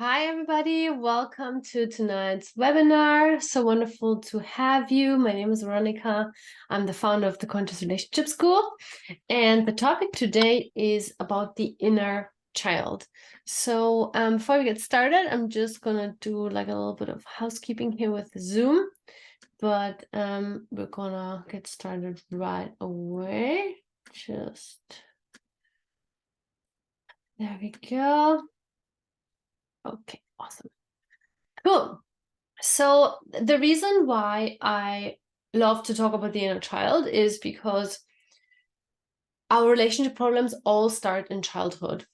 Hi, everybody. Welcome to tonight's webinar. So wonderful to have you. My name is Veronica. I'm the founder of the Conscious Relationship School. And the topic today is about the inner child. So before we get started, I'm just going to do like a little bit of housekeeping here with Zoom. But we're going to get started right away. There we go. Okay, awesome. Cool. So the reason why I love to talk about the inner child is because our relationship problems all start in childhood.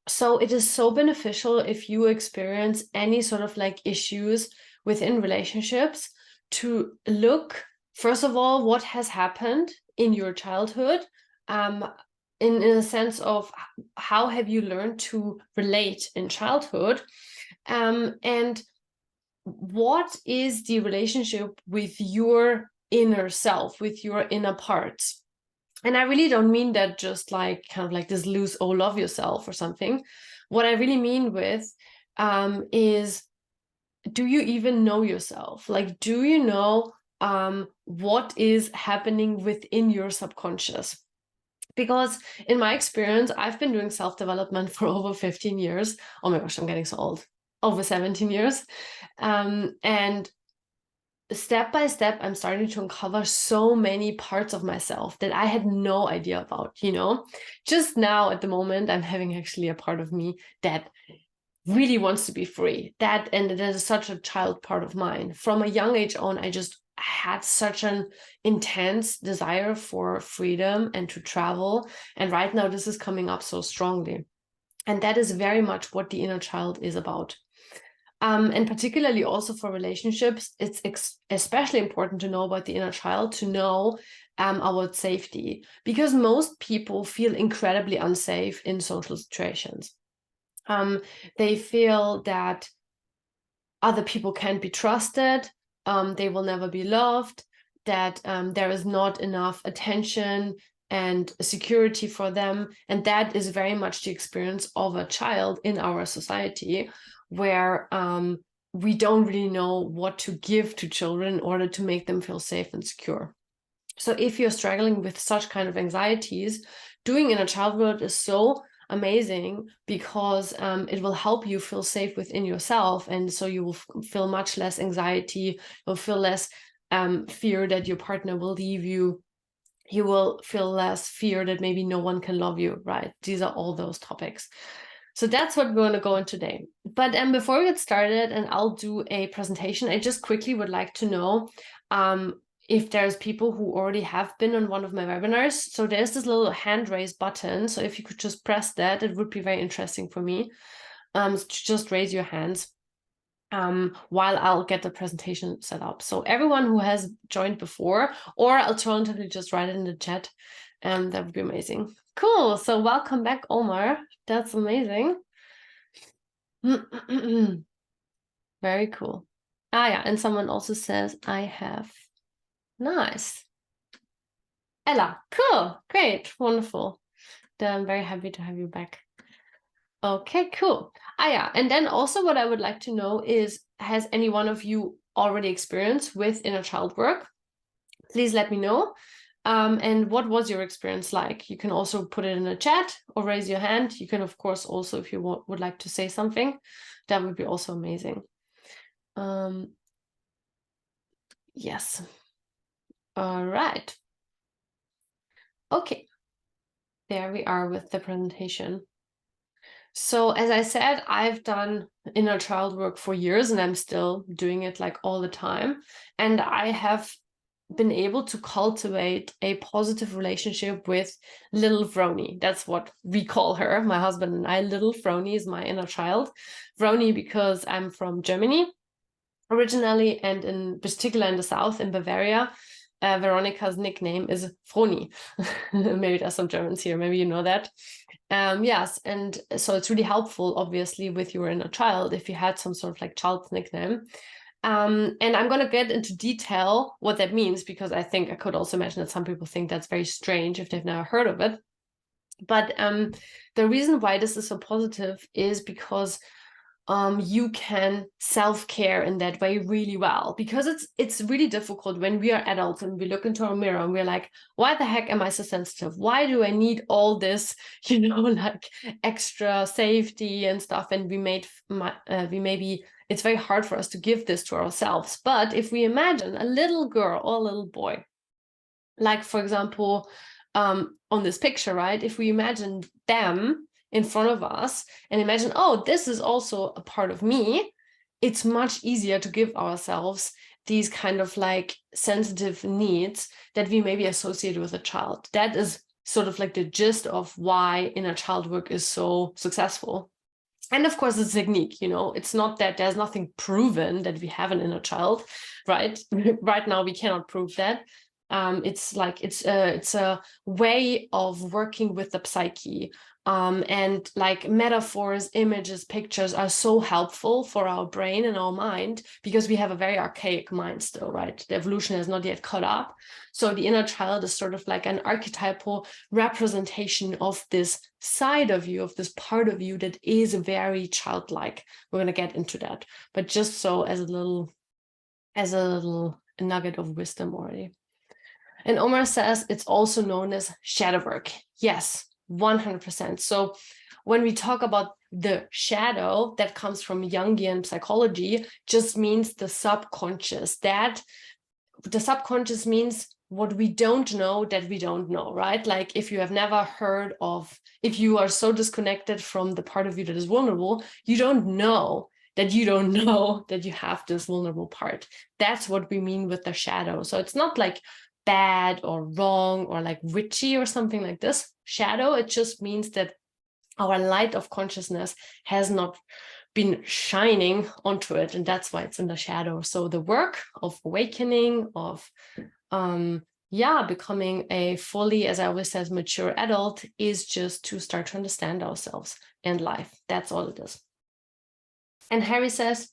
So it is so beneficial if you experience any sort of like issues within relationships to look, first of all, what has happened in your childhood, in a sense of how have you learned to relate in childhood, and what is the relationship with your inner self, with your inner parts? And I really don't mean that just like kind of like this loose, oh, love yourself or something. What I really mean with is, do you even know yourself? Like, do you know what is happening within your subconscious? Because in my experience, I've been doing self-development for over 15 years. Oh my gosh, I'm getting so old. Over 17 years. And step by step, I'm starting to uncover so many parts of myself that I had no idea about, Just now at the moment, I'm having actually a part of me that really wants to be free. And it is such a child part of mine. From a young age on, I just had such an intense desire for freedom and to travel. And right now, this is coming up so strongly. And that is very much what the inner child is about. And particularly also for relationships, it's especially important to know about the inner child, to know about safety, because most people feel incredibly unsafe in social situations. They feel that other people can't be trusted, they will never be loved, that there is not enough attention and security for them. And that is very much the experience of a child in our society, where we don't really know what to give to children in order to make them feel safe and secure. So if you're struggling with such kind of anxieties, doing inner child work is so amazing, because it will help you feel safe within yourself. And so you will feel much less anxiety, you'll feel less fear that your partner will leave you. You will feel less fear that maybe no one can love you, right? These are all those topics. So that's what we're going to go in today. But before we get started, and I'll do a presentation, I just quickly would like to know if there's people who already have been on one of my webinars. So there's this little hand raise button. So if you could just press that, it would be very interesting for me. So just raise your hands while I'll get the presentation set up. So everyone who has joined before, or alternatively just write it in the chat, that would be amazing. Cool. So welcome back, Omar. That's amazing. Very cool. Yeah, and someone also says, I have. Nice. Ella, cool, great, wonderful. Then I'm very happy to have you back. Okay, cool. Yeah, and then also what I would like to know is, has any one of you already experienced with inner child work? Please let me know. And what was your experience like? You can also put it in the chat or raise your hand. You can, of course, also, if you would like to say something, that would be also amazing. Yes. All right. Okay. There we are with the presentation. So as I said, I've done inner child work for years, and I'm still doing it like all the time. And I have been able to cultivate a positive relationship with little Vroni. That's what we call her, my husband and I. Little Vroni is my inner child. Vroni because I'm from Germany originally, and in particular in the south, in Bavaria. Veronica's nickname is Froni. Maybe there's some Germans here, maybe you know that. Yes, and so it's really helpful, obviously, with your inner child if you had some sort of like child's nickname. And I'm going to get into detail what that means, because I think I could also imagine that some people think that's very strange if they've never heard of it. But the reason why this is so positive is because you can self-care in that way really well, because it's really difficult when we are adults and we look into our mirror and we're like, why the heck am I so sensitive? Why do I need all this, like extra safety and stuff? And we maybe it's very hard for us to give this to ourselves. But if we imagine a little girl or a little boy, like for example, on this picture, right? If we imagine them in front of us and imagine, oh, this is also a part of me, it's much easier to give ourselves these kind of like sensitive needs that we maybe associate with a child. That is sort of like the gist of why inner child work is so successful. And of course, it's a technique, it's not that there's nothing proven that we have an inner child, right? Right now, we cannot prove that. It's like it's a way of working with the psyche, and like metaphors, images, pictures are so helpful for our brain and our mind, because we have a very archaic mind still, right? The evolution has not yet caught up. So the inner child is sort of like an archetypal representation of this side of you, of this part of you that is very childlike. We're going to get into that, but just so as a little nugget of wisdom already. And Omar says it's also known as shadow work. Yes, 100%. So when we talk about the shadow, that comes from Jungian psychology, just means the subconscious. That the subconscious means what we don't know that we don't know, right? Like if you have never heard of, if you are so disconnected from the part of you that is vulnerable, you don't know that you don't know that you have this vulnerable part. That's what we mean with the shadow. So it's not like bad or wrong or like witchy or something like this. Shadow, it just means that our light of consciousness has not been shining onto it, and that's why it's in the shadow. So the work of awakening, of becoming a fully, as I always says, mature adult, is just to start to understand ourselves and life. That's all it is. And Harry says,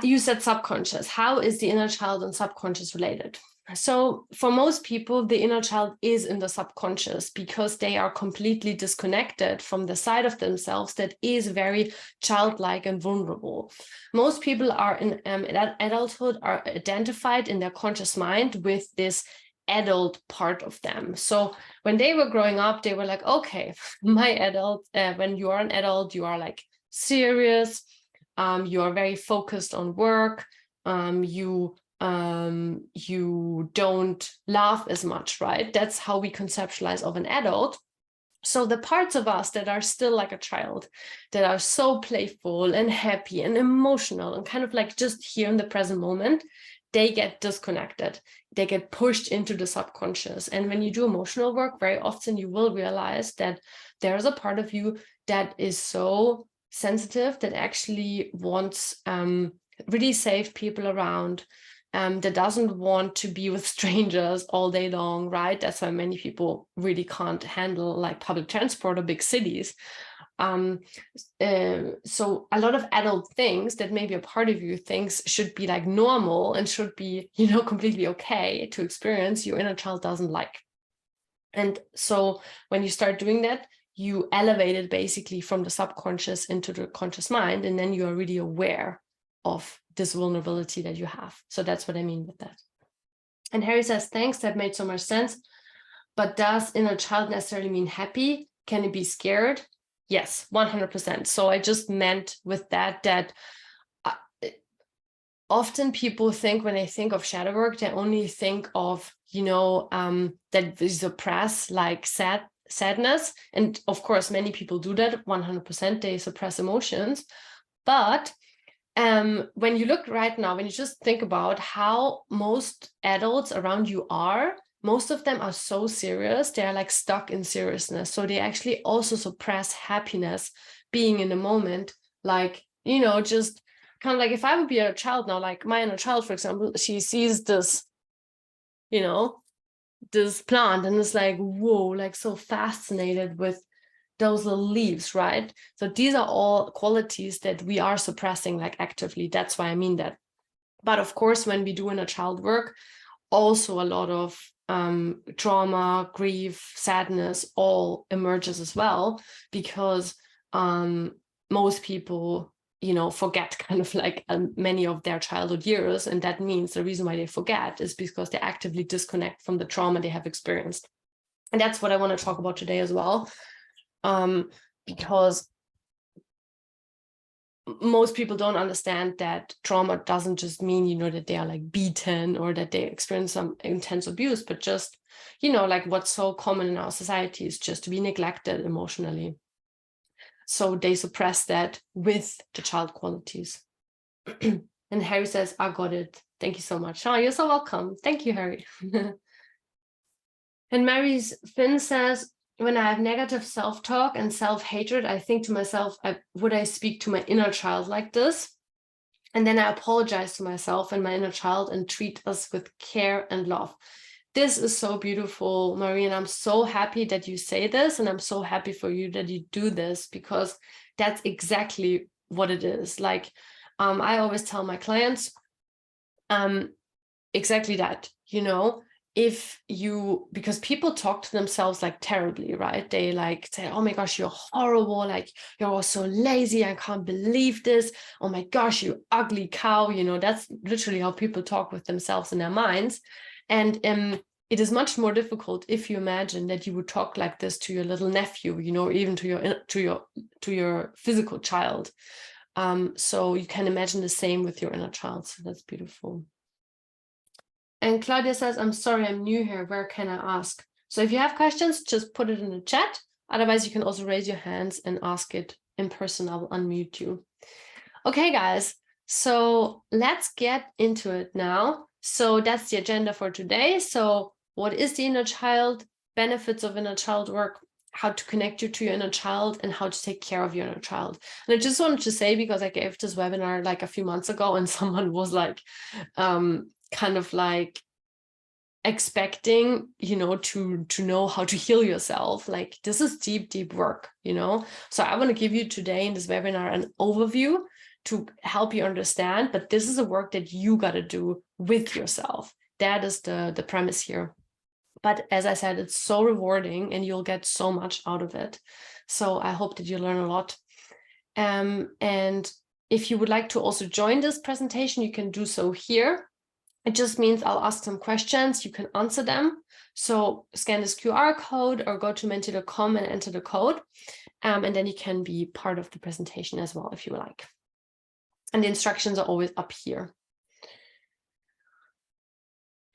you said subconscious. How is the inner child and subconscious related? So for most people, the inner child is in the subconscious because they are completely disconnected from the side of themselves that is very childlike and vulnerable. Most people are in adulthood are identified in their conscious mind with this adult part of them. So when they were growing up, they were like, okay, my adult, when you are an adult, you are like serious, you are very focused on work, you don't laugh as much, right? That's how we conceptualize of an adult. So the parts of us that are still like a child, that are so playful and happy and emotional and kind of like just here in the present moment, they get disconnected. They get pushed into the subconscious. And when you do emotional work, very often you will realize that there's a part of you that is so sensitive, that actually wants really safe people around, that doesn't want to be with strangers all day long, right? That's why many people really can't handle like public transport or big cities. So a lot of adult things that maybe a part of you thinks should be like normal and should be, completely okay to experience, your inner child doesn't like. And so when you start doing that, you elevate it basically from the subconscious into the conscious mind, and then you are really aware of this vulnerability that you have. So that's what I mean with that. And Harry says, thanks, that made so much sense. But does inner child necessarily mean happy? Can it be scared? Yes, 100%. So I just meant with that often people think, when they think of shadow work, they only think of, that we suppress like sadness. And of course, many people do that, 100%, they suppress emotions. But when you look right now, when you just think about how most adults around you are, most of them are so serious, they're like stuck in seriousness. So they actually also suppress happiness, being in the moment, like, just kind of like, if I would be a child now, like my inner child, for example, she sees this, this plant and is like, whoa, like so fascinated with those little leaves, right? So these are all qualities that we are suppressing like actively. That's why I mean that. But of course, when we do inner child work, also a lot of trauma, grief, sadness all emerges as well, because most people, forget kind of like many of their childhood years. And that means the reason why they forget is because they actively disconnect from the trauma they have experienced. And that's what I want to talk about today as well. Because most people don't understand that trauma doesn't just mean, that they are like beaten or that they experience some intense abuse, but just, like what's so common in our society is just to be neglected emotionally. So they suppress that with the child qualities. And Harry says, I got it. Thank you so much. Oh, you're so welcome. Thank you, Harry. And Mary's Finn says, when I have negative self-talk and self-hatred, I think to myself, would I speak to my inner child like this? And then I apologize to myself and my inner child and treat us with care and love. This is so beautiful, Marie, and I'm so happy that you say this, and I'm so happy for you that you do this, because that's exactly what it is. Like, I always tell my clients exactly that, because people talk to themselves like terribly, right? They like say, oh my gosh, you're horrible, like you're all so lazy, I can't believe this, oh my gosh, you ugly cow. That's literally how people talk with themselves in their minds. And it is much more difficult if you imagine that you would talk like this to your little nephew, even to your physical child. So you can imagine the same with your inner child. So that's beautiful. And Claudia says, I'm sorry, I'm new here. Where can I ask? So if you have questions, just put it in the chat. Otherwise, you can also raise your hands and ask it in person. I will unmute you. Okay, guys. So let's get into it now. So that's the agenda for today. So what is the inner child? Benefits of inner child work, how to connect you to your inner child, and how to take care of your inner child. And I just wanted to say, because I gave this webinar like a few months ago and someone was like, kind of like expecting, to know how to heal yourself. Like, this is deep work, So I want to give you today in this webinar an overview to help you understand, but this is a work that you got to do with yourself. That is the premise here. But as I said, it's so rewarding and you'll get so much out of it. So I hope that you learn a lot. And if you would like to also join this presentation, you can do so here. It just means I'll ask some questions, you can answer them. So scan this QR code or go to menti.com and enter the code. And then you can be part of the presentation as well if you like. And the instructions are always up here.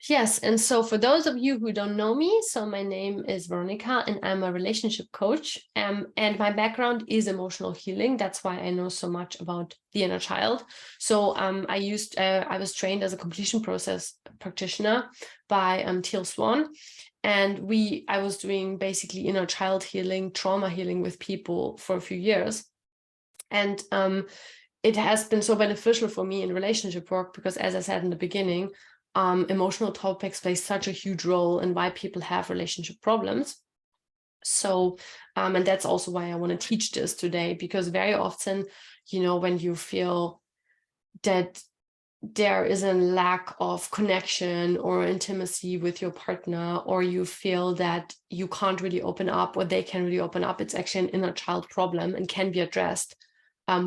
Yes, and so for those of you who don't know me, so my name is Veronica and I'm a relationship coach, and my background is emotional healing. That's why I know so much about the inner child. So I was trained as a completion process practitioner by Teal Swan, and I was doing basically inner child healing, trauma healing with people for a few years. And it has been so beneficial for me in relationship work because, as I said in the beginning, emotional topics play such a huge role in why people have relationship problems. So, and that's also why I want to teach this today, because very often, when you feel that there is a lack of connection or intimacy with your partner, or you feel that you can't really open up or they can really open up, it's actually an inner child problem and can be addressed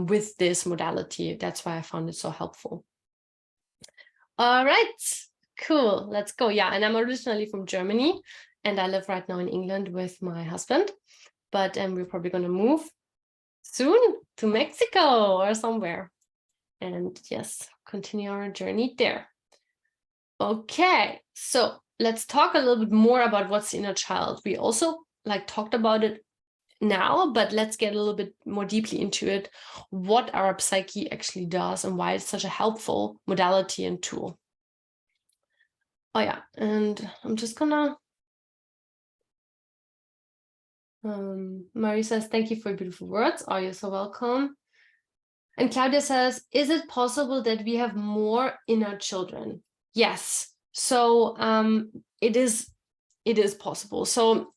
with this modality. That's why I found it so helpful. All right, cool. Let's go. Yeah, and I'm originally from Germany, and I live right now in England with my husband. But we're probably going to move soon to Mexico or somewhere. And yes, continue our journey there. Okay, so let's talk a little bit more about what's the inner child. We also talked about it now, but let's get a little bit more deeply into it, what our psyche actually does and why it's such a helpful modality and tool. Oh yeah, and I'm just gonna Marie says, thank you for your beautiful words. Oh, you're so welcome. And Claudia says, is it possible that we have more inner children? Yes. So it is possible. So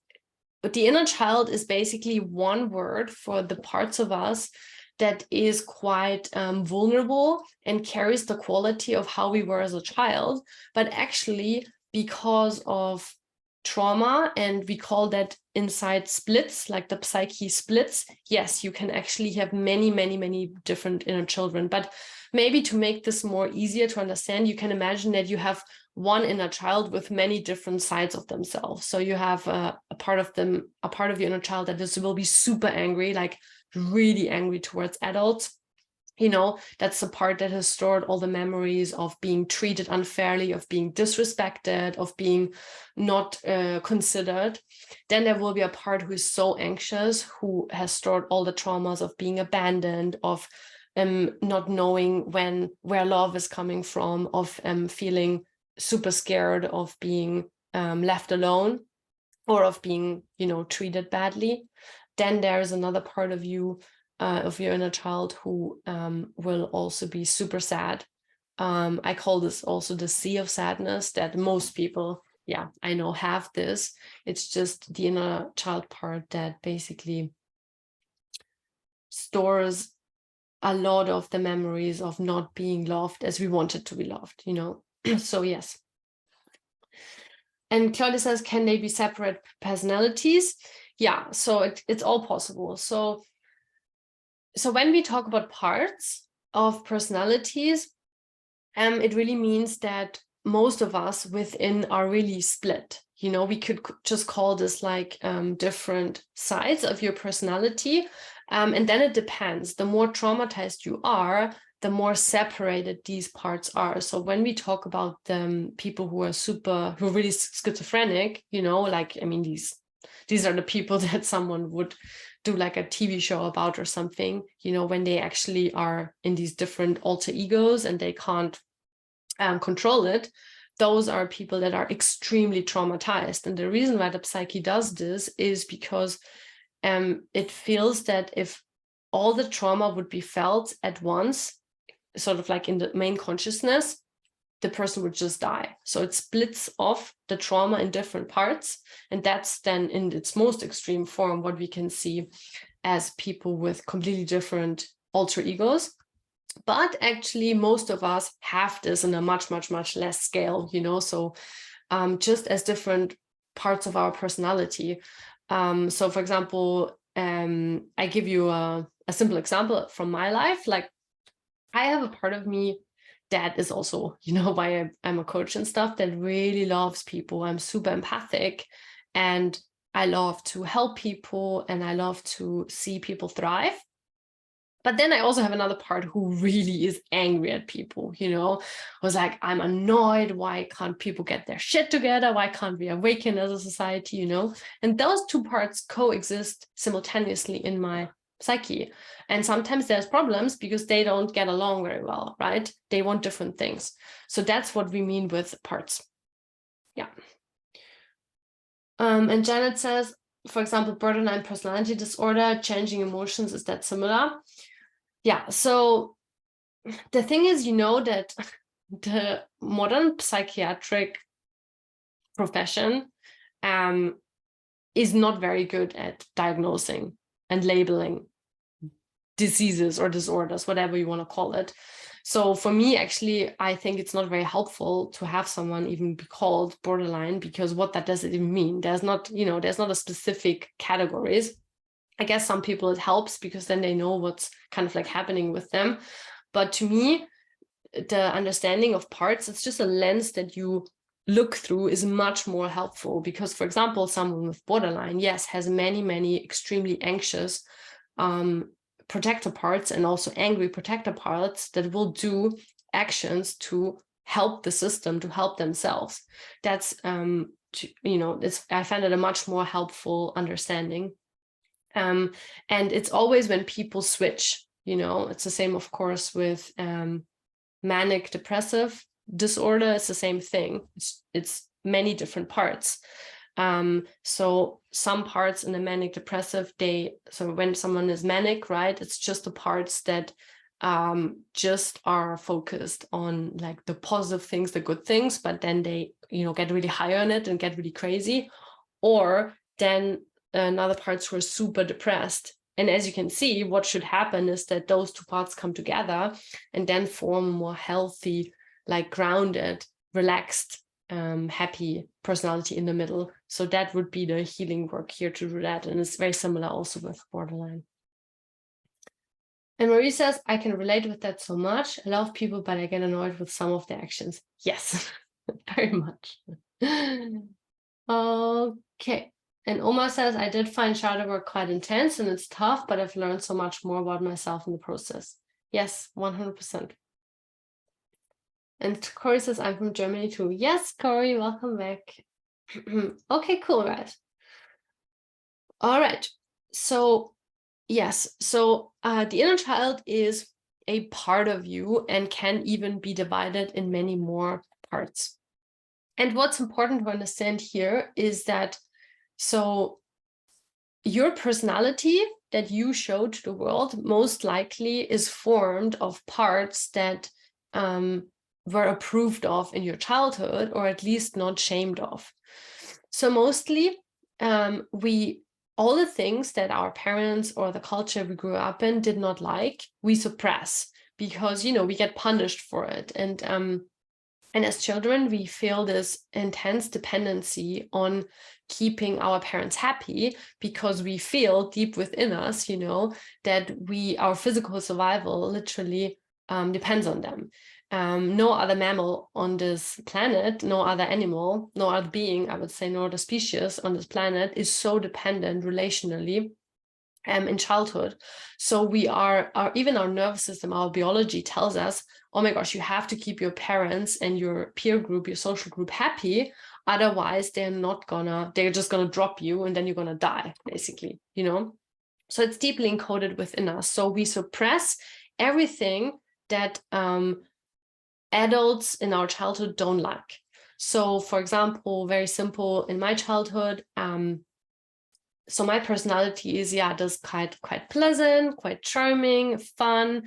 the inner child is basically one word for the parts of us that is quite vulnerable and carries the quality of how we were as a child, but actually because of trauma, and we call that inside splits, like the psyche splits, yes, you can actually have many, many, many different inner children. But maybe to make this more easier to understand, you can imagine that you have one inner child with many different sides of themselves. So you have a part of your inner child that will be super angry, like really angry towards adults. That's the part that has stored all the memories of being treated unfairly, of being disrespected, of being not considered. Then there will be a part who is so anxious, who has stored all the traumas of being abandoned, of not knowing where love is coming from, of feeling super scared of being left alone, or of being, treated badly. Then there is another part of you, of your inner child, who will also be super sad. I call this also the sea of sadness, that most people, I know, have this. It's just the inner child part that basically stores a lot of the memories of not being loved as we wanted to be loved, So yes. And Claudia says, can they be separate personalities? Yeah, so it's all possible. So when we talk about parts of personalities, it really means that most of us within are really split. We could just call this like different sides of your personality. And then it depends. The more traumatized you are, the more separated these parts are. So when we talk about people who are really schizophrenic, these are the people that someone would do like a TV show about or something, when they actually are in these different alter egos and they can't control it. Those are people that are extremely traumatized. And the reason why the psyche does this is because it feels that if all the trauma would be felt at once, sort of like in the main consciousness, the person would just die. So it splits off the trauma in different parts. And that's then in its most extreme form what we can see as people with completely different alter egos. But actually, most of us have this in a much, much, much less scale, So just as different parts of our personality. So for example, I give you a simple example from my life. Like, I have a part of me that is also, why I'm a coach and stuff, that really loves people. I'm super empathic and I love to help people and I love to see people thrive. But then I also have another part who really is angry at people, was like, I'm annoyed. Why can't people get their shit together? Why can't we awaken as a society, And those two parts coexist simultaneously in my psyche. And sometimes there's problems because they don't get along very well, right? They want different things. So that's what we mean with parts. Yeah. And Janet says, for example, borderline personality disorder, changing emotions, is that similar? Yeah, so the thing is, that the modern psychiatric profession is not very good at diagnosing and labeling diseases or disorders, whatever you want to call it. So for me, actually, I think it's not very helpful to have someone even be called borderline, because what that does it even mean? There's not, there's not a specific categories. I guess some people it helps because then they know what's kind of like happening with them. But to me, the understanding of parts, it's just a lens that you look through, is much more helpful. Because, for example, someone with borderline, yes, has many, many extremely anxious protector parts and also angry protector parts that will do actions to help the system, to help themselves. That's, I find it a much more helpful understanding. And it's always when people switch, it's the same, of course, with manic depressive disorder. It's the same thing. It's many different parts. So some parts in the manic depressive, so when someone is manic, right, it's just the parts that just are focused on like the positive things, the good things, but then they, get really high on it and get really crazy. Or then another parts who are super depressed. And as you can see, what should happen is that those two parts come together and then form a more healthy, like grounded, relaxed happy personality in the middle. So that would be the healing work here to do that. And it's very similar also with borderline. And Marie says, I can relate with that so much. I love people, but I get annoyed with some of their actions. Yes, very much. Okay. And Oma says, I did find shadow work quite intense and it's tough, but I've learned so much more about myself in the process. Yes, 100%. And Corey says, I'm from Germany too. Yes, Corey, welcome back. Okay, cool, right? All right. So yes, so the inner child is a part of you and can even be divided in many more parts. And what's important to understand here is that, so your personality that you show to the world most likely is formed of parts that were approved of in your childhood, or at least not shamed of. So mostly all the things that our parents or the culture we grew up in did not like, we suppress because, you know, we get punished for it. And as children, we feel this intense dependency on keeping our parents happy because we feel deep within us, you know, that our physical survival literally depends on them. No other mammal on this planet, no other animal, no other being, I would say, no other species on this planet is so dependent relationally in childhood. So we are even our nervous system, our biology tells us, oh my gosh, you have to keep your parents and your peer group, your social group happy. Otherwise, they're just gonna drop you and then you're gonna die, basically, you know? So it's deeply encoded within us. So we suppress everything that adults in our childhood don't like. So for example, very simple, in my childhood, so my personality is, just quite pleasant, quite charming, fun,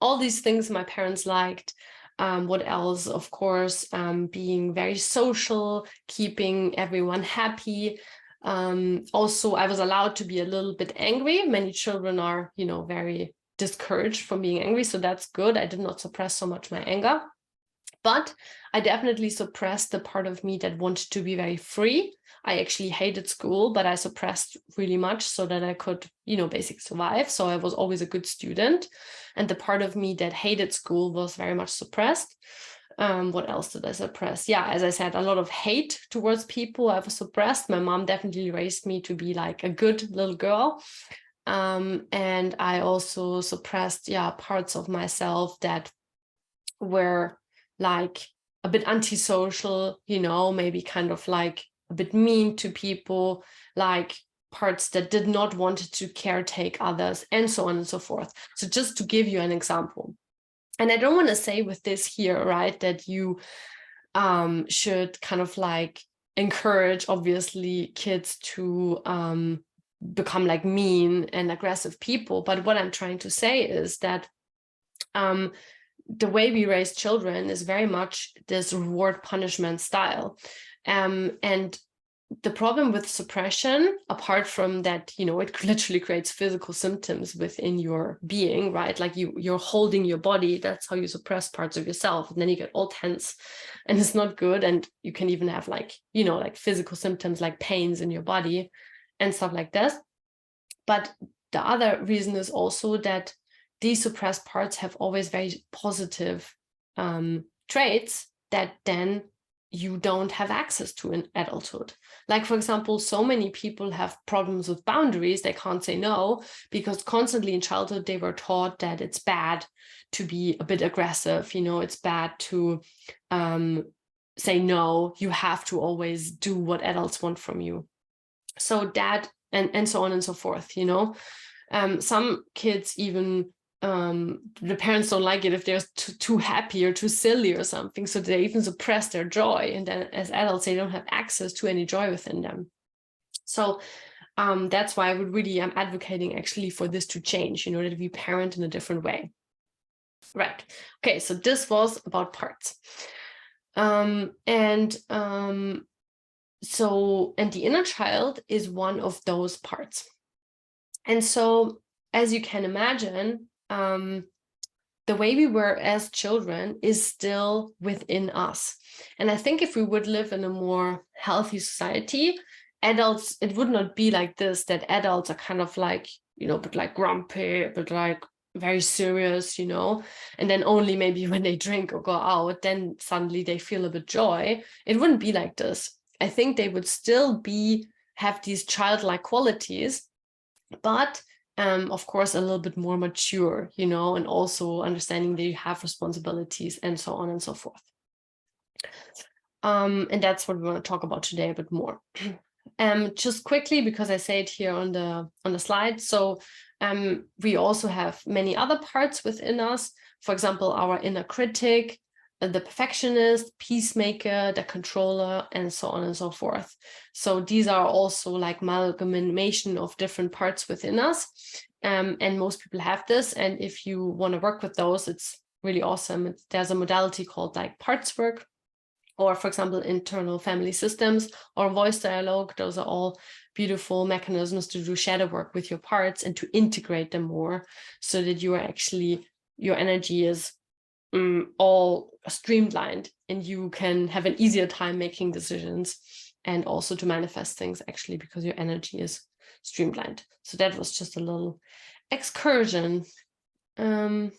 all these things my parents liked. What else? Of course, being very social, keeping everyone happy. Also, I was allowed to be a little bit angry. Many children are, you know, very discouraged from being angry, so that's good. I did not suppress so much my anger. But I definitely suppressed the part of me that wanted to be very free. I actually hated school, but I suppressed really much so that I could, you know, basically survive. So I was always a good student. And the part of me that hated school was very much suppressed. What else did I suppress? Yeah, as I said, a lot of hate towards people I was suppressed. My mom definitely raised me to be like a good little girl. And I also suppressed, parts of myself that were like a bit antisocial, you know, maybe kind of like a bit mean to people, like parts that did not want to caretake others, and so on and so forth. So just to give you an example. And I don't want to say with this here, right, that you should kind of like encourage, obviously, kids to become like mean and aggressive people. But what I'm trying to say is that the way we raise children is very much this reward punishment style. And the problem with suppression, apart from that, you know, it literally creates physical symptoms within your being, right? Like you're holding your body. That's how you suppress parts of yourself. And then you get all tense and it's not good. And you can even have like, you know, like physical symptoms like pains in your body and stuff like this. But the other reason is also that these suppressed parts have always very positive traits that then you don't have access to in adulthood. Like, for example, so many people have problems with boundaries. They can't say no because constantly in childhood, they were taught that it's bad to be a bit aggressive. You know, it's bad to say no. You have to always do what adults want from you. So that, and so on and so forth, you know. Some kids even the parents don't like it if they're too happy or too silly or something, so they even suppress their joy, and then as adults they don't have access to any joy within them. So that's why I'm advocating actually for this to change, you know, that we parent in a different way. Right. Okay, so this was about parts. So the inner child is one of those parts. And so, as you can imagine, the way we were as children is still within us. And I think if we would live in a more healthy society, adults, it would not be like this, that adults are kind of like, but like grumpy, but like very serious, and then only maybe when they drink or go out, then suddenly they feel a bit joy. It wouldn't be like this. I think they would still have these childlike qualities, but of course, a little bit more mature, and also understanding that you have responsibilities and so on and so forth. And that's what we want to talk about today a bit more. Just quickly, because I say it here on the slide. So we also have many other parts within us. For example, our inner critic, the perfectionist, peacemaker, the controller, and so on and so forth. So these are also like amalgamation of different parts within us. And most people have this. And if you want to work with those, it's really awesome. There's a modality called like parts work, or for example, internal family systems or voice dialogue. Those are all beautiful mechanisms to do shadow work with your parts and to integrate them more, so that you are actually, your energy is all streamlined and you can have an easier time making decisions, and also to manifest things actually because your energy is streamlined. So that was just a little excursion. And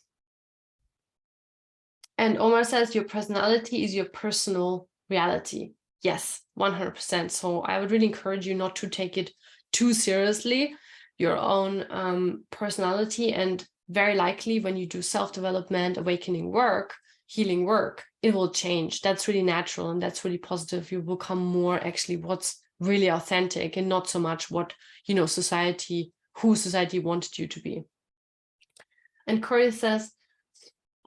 Omar says your personality is your personal reality. Yes, 100%. So I would really encourage you not to take it too seriously, your own personality. And very likely when you do self-development, awakening work, healing work, it will change. That's really natural and that's really positive. You will become more actually what's really authentic and not so much what, who society wanted you to be. And Corey says,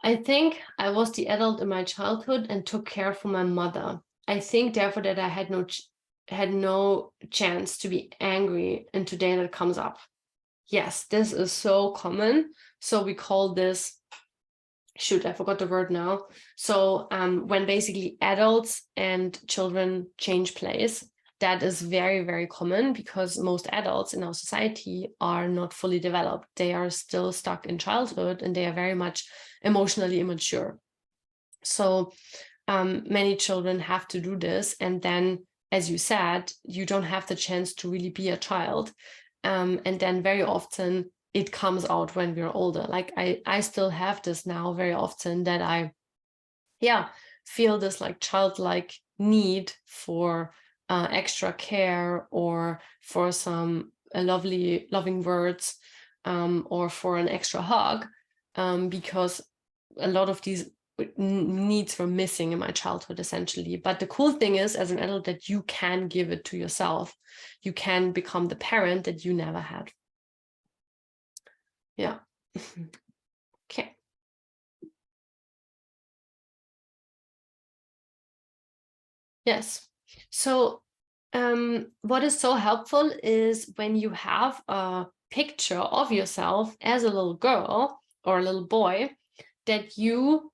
I think I was the adult in my childhood and took care for my mother. I think therefore that I had no chance to be angry, and today that comes up. Yes, this is so common. So we call this, I forgot the word now. So when basically adults and children change place, that is very, very common, because most adults in our society are not fully developed. They are still stuck in childhood and they are very much emotionally immature. So many children have to do this. And then, as you said, you don't have the chance to really be a child. And then very often it comes out when we're older. Like I still have this now very often, that I feel this like childlike need for extra care, or for some loving words, or for an extra hug, because a lot of these needs were missing in my childhood, essentially. But the cool thing is, as an adult, that you can give it to yourself. You can become the parent that you never had. Yeah. Okay. Yes. So what is so helpful is when you have a picture of yourself as a little girl or a little boy, that you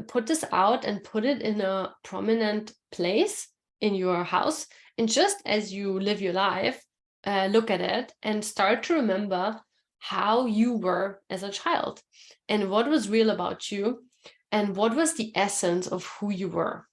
put this out and put it in a prominent place in your house. And just as you live your life, look at it and start to remember how you were as a child and what was real about you and what was the essence of who you were.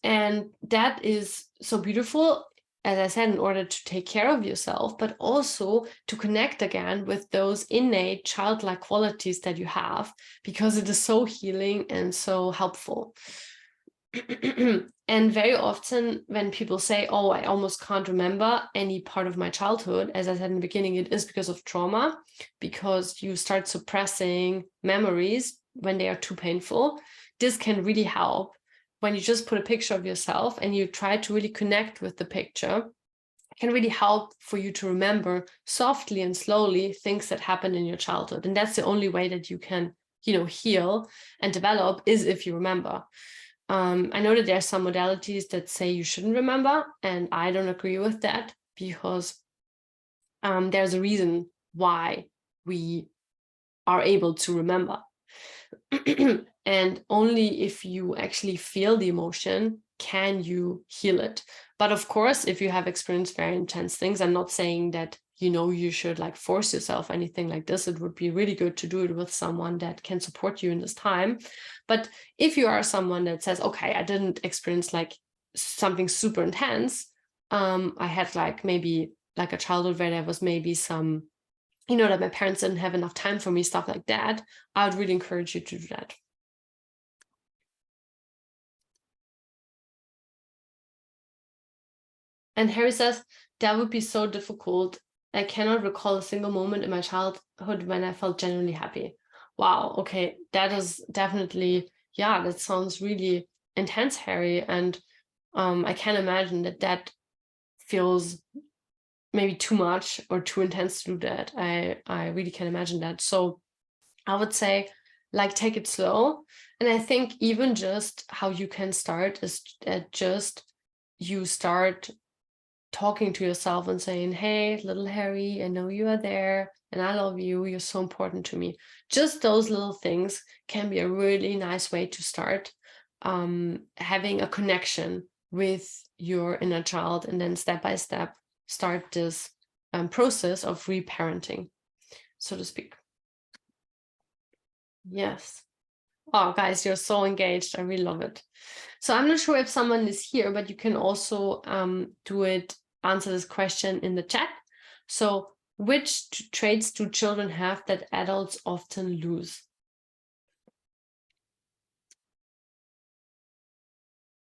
And that is so beautiful, as I said, in order to take care of yourself, but also to connect again with those innate childlike qualities that you have, because it is so healing and so helpful. And very often when people say, oh, I almost can't remember any part of my childhood, as I said in the beginning, it is because of trauma, because you start suppressing memories when they are too painful. This can really help when you just put a picture of yourself and you try to really connect with the picture. It can really help for you to remember softly and slowly things that happened in your childhood. And that's the only way that you can, heal and develop, is if you remember. I know that there are some modalities that say you shouldn't remember, and I don't agree with that, because there's a reason why we are able to remember. And only if you actually feel the emotion can you heal it. But of course, if you have experienced very intense things, I'm not saying that you should like force yourself anything like this. It would be really good to do it with someone that can support you in this time. But if you are someone that says, okay, I didn't experience like something super intense, I had like maybe like a childhood where there was maybe some, that my parents didn't have enough time for me, stuff like that, I would really encourage you to do that. And Harry says, that would be so difficult. I cannot recall a single moment in my childhood when I felt genuinely happy. Wow, okay, that is definitely, yeah, that sounds really intense, Harry. And I can imagine that feels maybe too much or too intense to do that. I really can imagine that. So I would say, like, take it slow. And I think even just how you can start is just you start talking to yourself and saying, hey, little Harry, I know you are there and I love you. You're so important to me. Just those little things can be a really nice way to start having a connection with your inner child, and then step by step start this process of reparenting, so to speak. Yes. Oh, guys, you're so engaged. I really love it. So I'm not sure if someone is here, but you can also answer this question in the chat. So which traits do children have that adults often lose?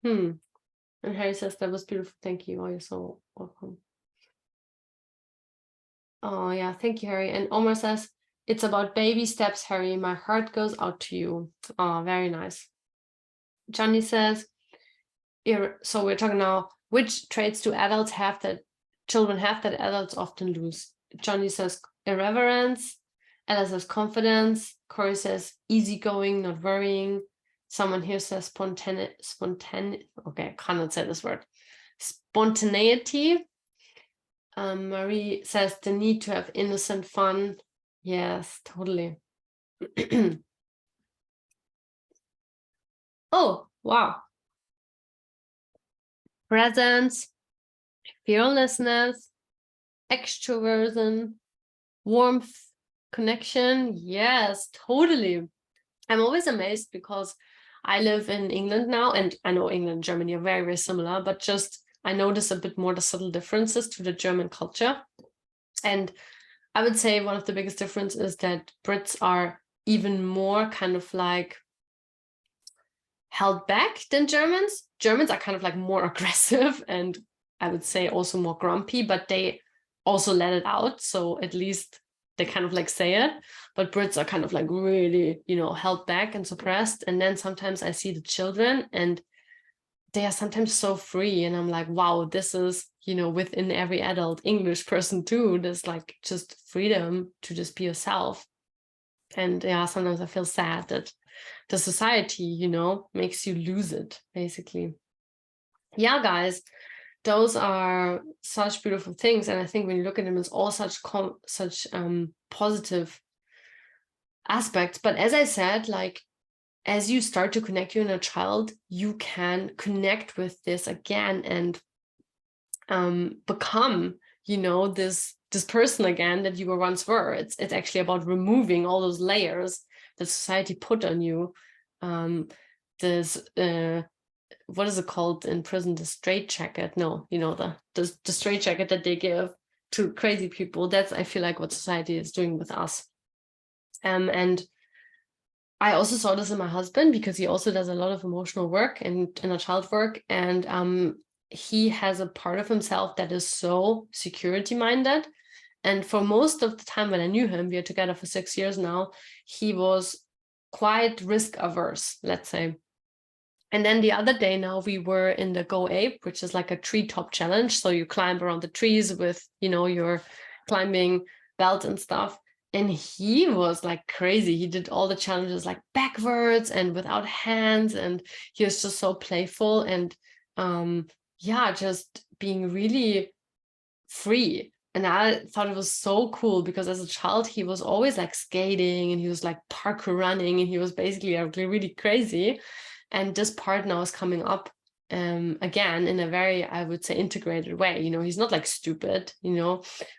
And Harry says, that was beautiful. Thank you. Oh, you're so welcome. Oh, yeah. Thank you, Harry. And Omar says, it's about baby steps, Harry. My heart goes out to you. Oh, very nice. Johnny says, so we're talking now, which traits do adults have that children have that adults often lose? Johnny says irreverence. Ella says confidence. Corey says easygoing, not worrying. Someone here says spontaneity. Okay, I cannot say this word. Spontaneity. Marie says the need to have innocent fun. Yes, totally. Oh, wow. Presence, fearlessness, extroversion, warmth, connection. Yes, totally. I'm always amazed because I live in England now, and I know England and Germany are very, very similar, but just I notice a bit more the subtle differences to the German culture. And I would say one of the biggest differences is that Brits are even more kind of like held back than Germans. Germans are kind of like more aggressive and I would say also more grumpy, but they also let it out. So at least they kind of like say it. But Brits are kind of like really, held back and suppressed. And then sometimes I see the children and they are sometimes so free. And I'm like, wow, this is, within every adult English person too. There's like just freedom to just be yourself. And yeah, sometimes I feel sad that the society, makes you lose it, basically. Yeah, guys, those are such beautiful things. And I think when you look at them, it's all such positive aspects. But as I said, like, as you start to connect your inner child, you can connect with this again and become, this person again that you were once were. It's actually about removing all those layers that society put on you. This what is it called in prison? The straitjacket? No, the straitjacket that they give to crazy people. That's, I feel like, what society is doing with us. And I also saw this in my husband because he also does a lot of emotional work and inner child work, and he has a part of himself that is so security minded. And for most of the time when I knew him, we are together for 6 years now, he was quite risk averse, let's say. And then the other day now we were in the Go Ape, which is like a treetop challenge. So you climb around the trees with, your climbing belt and stuff. And he was like crazy. He did all the challenges like backwards and without hands. And he was just so playful and yeah, just being really free. And I thought it was so cool because as a child, he was always like skating and he was like parkour running and he was basically really crazy. And this part now is coming up again, in a very, I would say, integrated way. He's not like stupid,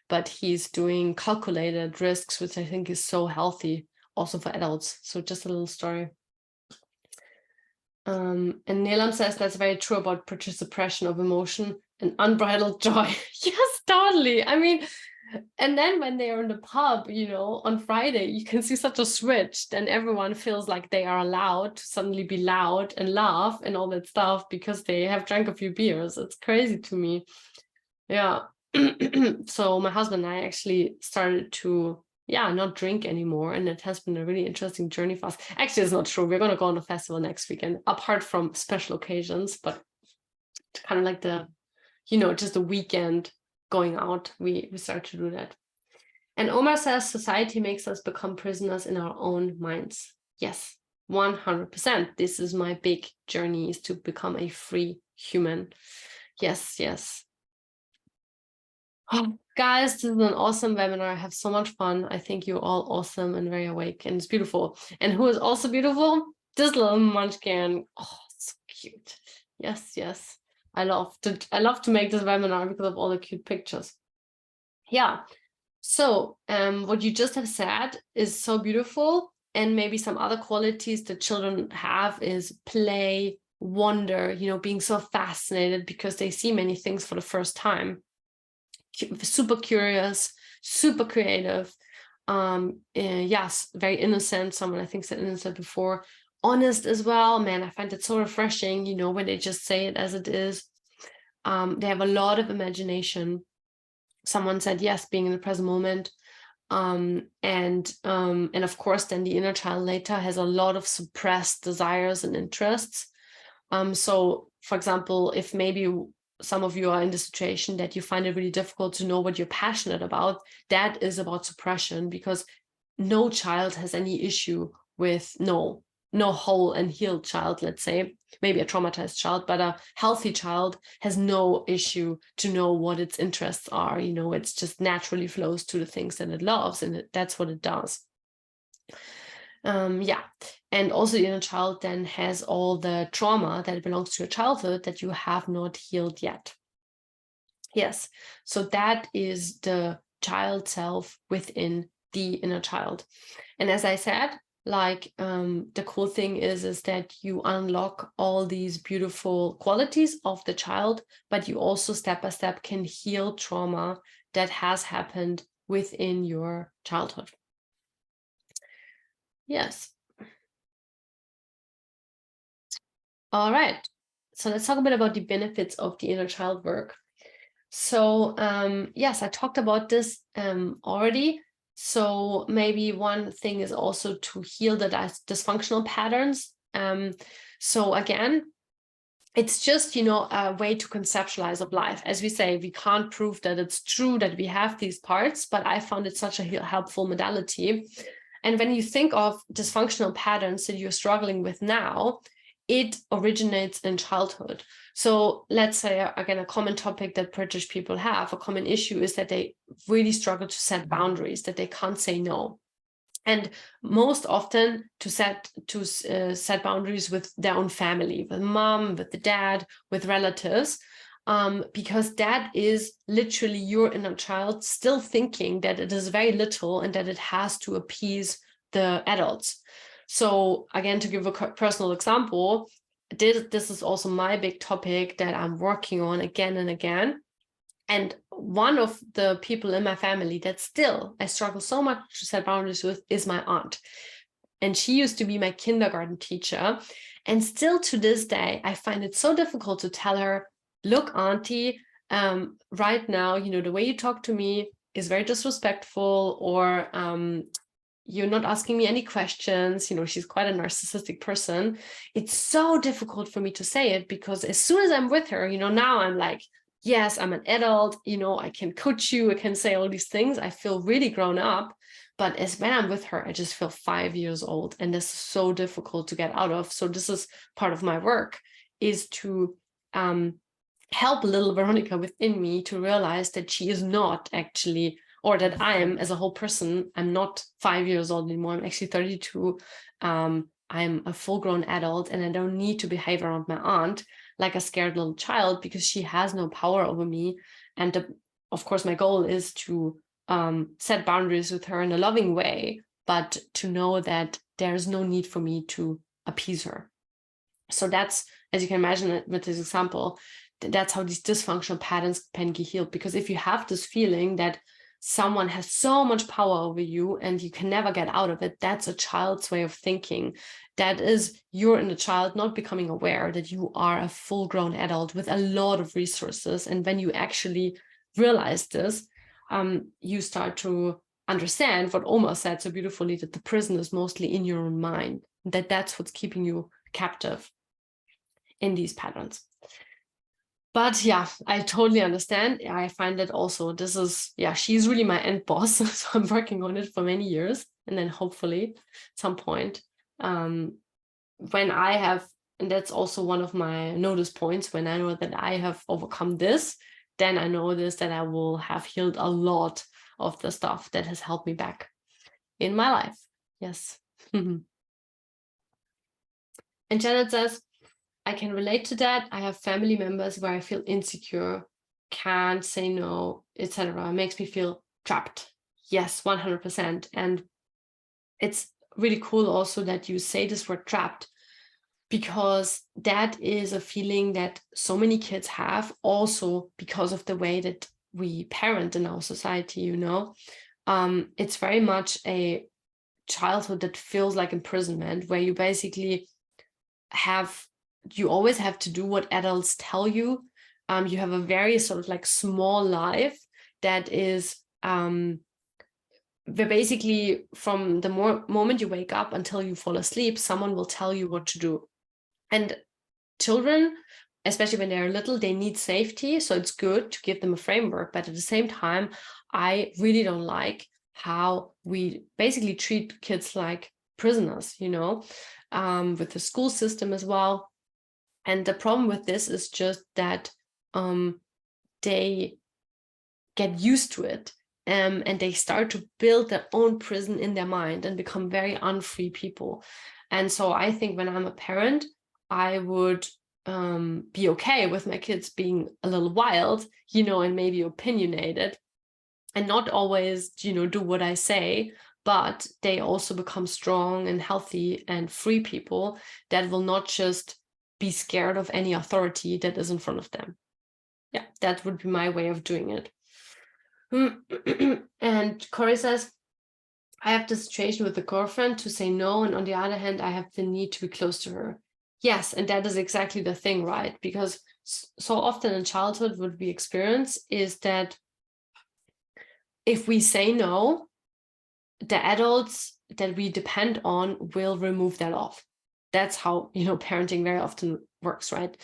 but he's doing calculated risks, which I think is so healthy also for adults. So just a little story. And Neelam says that's very true about suppression of emotion and unbridled joy. Yes, totally. I mean, and then when they are in the pub, on Friday, you can see such a switch. Then everyone feels like they are allowed to suddenly be loud and laugh and all that stuff because they have drank a few beers. It's crazy to me. Yeah. So my husband and I actually started to, not drink anymore. And it has been a really interesting journey for us. Actually, it's not true. We're going to go on a festival next weekend, apart from special occasions, but kind of like the, just the weekend going out, we start to do that. And Omar says society makes us become prisoners in our own minds. Yes, 100%. This is my big journey, is to become a free human. Yes. Oh, guys, this is an awesome webinar. I have so much fun. I think you're all awesome and very awake, and it's beautiful. And who is also beautiful? This little munchkin. Oh, so cute. Yes. I love to make this webinar because of all the cute pictures. Yeah. So what you just have said is so beautiful. And maybe some other qualities that children have is play, wonder, being so fascinated because they see many things for the first time. Super curious, super creative. Yes, very innocent. Someone I think said innocent before. Honest as well. Man, I find it so refreshing, when they just say it as it is. They have a lot of imagination. Someone said, yes, being in the present moment. And of course, then the inner child later has a lot of suppressed desires and interests. So, for example, if maybe some of you are in the situation that you find it really difficult to know what you're passionate about, that is about suppression, because no child has any issue with no whole and healed child, let's say, maybe a traumatized child, but a healthy child has no issue to know what its interests are. It's just naturally flows to the things that it loves, and that's what it does. And also the inner child then has all the trauma that belongs to your childhood that you have not healed yet. Yes, so that is the child self within the inner child. And as I said, like the cool thing is that you unlock all these beautiful qualities of the child, but you also step by step can heal trauma that has happened within your childhood. Yes. All right. So let's talk a bit about the benefits of the inner child work. So yes, I talked about this already. So maybe one thing is also to heal the dysfunctional patterns. So again, it's just, a way to conceptualize of life. As we say, we can't prove that it's true that we have these parts, but I found it such a helpful modality. And when you think of dysfunctional patterns that you're struggling with now, it originates in childhood. So let's say, again, a common topic that British people have, a common issue is that they really struggle to set boundaries, that they can't say no. And most often to set boundaries with their own family, with mom, with the dad, with relatives, because that is literally your inner child still thinking that it is very little and that it has to appease the adults. So again, to give a personal example, this is also my big topic that I'm working on again and again. And one of the people in my family that still I struggle so much to set boundaries with is my aunt. And she used to be my kindergarten teacher. And still to this day, I find it so difficult to tell her, look, auntie, right now, the way you talk to me is very disrespectful, or you're not asking me any questions. She's quite a narcissistic person. It's so difficult for me to say it, because as soon as I'm with her, now I'm like, yes, I'm an adult, I can coach you, I can say all these things. I feel really grown up. But as when I'm with her, I just feel 5 years old. And this is so difficult to get out of. So this is part of my work, is to help little Veronica within me to realize that she is not actually, or that I am as a whole person, I'm not 5 years old anymore. I'm actually 32. I'm a full-grown adult, and I don't need to behave around my aunt like a scared little child because she has no power over me. And of course, my goal is to set boundaries with her in a loving way, but to know that there's no need for me to appease her. So that's, as you can imagine with this example, that's how these dysfunctional patterns can be healed. Because if you have this feeling that someone has so much power over you and you can never get out of it, that's a child's way of thinking. That is your inner child not becoming aware that you are a full-grown adult with a lot of resources. And when you actually realize this, you start to understand what Oma said so beautifully, that the prison is mostly in your own mind, that's what's keeping you captive in these patterns. But yeah, I totally understand. I find that also this is, yeah, she's really my end boss. So I'm working on it for many years. And then hopefully at some point, when I have, and that's also one of my notice points, when I know that I have overcome this, then I know this, that I will have healed a lot of the stuff that has held me back in my life. Yes. And Janet says, I can relate to that. I have family members where I feel insecure, can't say no, etc. It makes me feel trapped. Yes, 100%. And it's really cool also that you say this word trapped, because that is a feeling that so many kids have, also because of the way that we parent in our society, you know. It's very much a childhood that feels like imprisonment, where you basically you always have to do what adults tell you. You have a very sort of like small life that is where basically from the moment you wake up until you fall asleep, someone will tell you what to do. And children, especially when they're little, they need safety. So it's good to give them a framework. But at the same time, I really don't like how we basically treat kids like prisoners, you know, with the school system as well. And the problem with this is just that they get used to it, and they start to build their own prison in their mind and become very unfree people. And so I think when I'm a parent, I would be okay with my kids being a little wild, you know, and maybe opinionated, and not always, you know, do what I say, but they also become strong and healthy and free people that will not just be scared of any authority that is in front of them. Yeah, that would be my way of doing it. And Corey says, I have the situation with a girlfriend to say no, and on the other hand, I have the need to be close to her. Yes, and that is exactly the thing, right? Because so often in childhood, what we experience is that if we say no, the adults that we depend on will remove that off. That's how, you know, parenting very often works, right?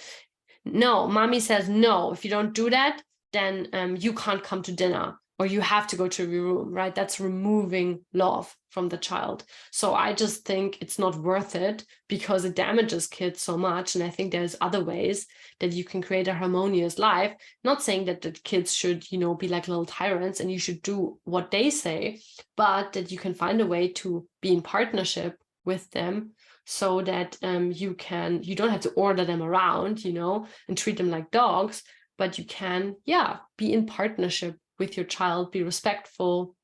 No, mommy says no. If you don't do that, then you can't come to dinner, or you have to go to your room, right? That's removing love from the child. So I just think it's not worth it, because it damages kids so much. And I think there's other ways that you can create a harmonious life. Not saying that the kids should, you know, be like little tyrants and you should do what they say, but that you can find a way to be in partnership with them, so that you don't have to order them around, you know, and treat them like dogs, but you can, yeah, be in partnership with your child, be respectful,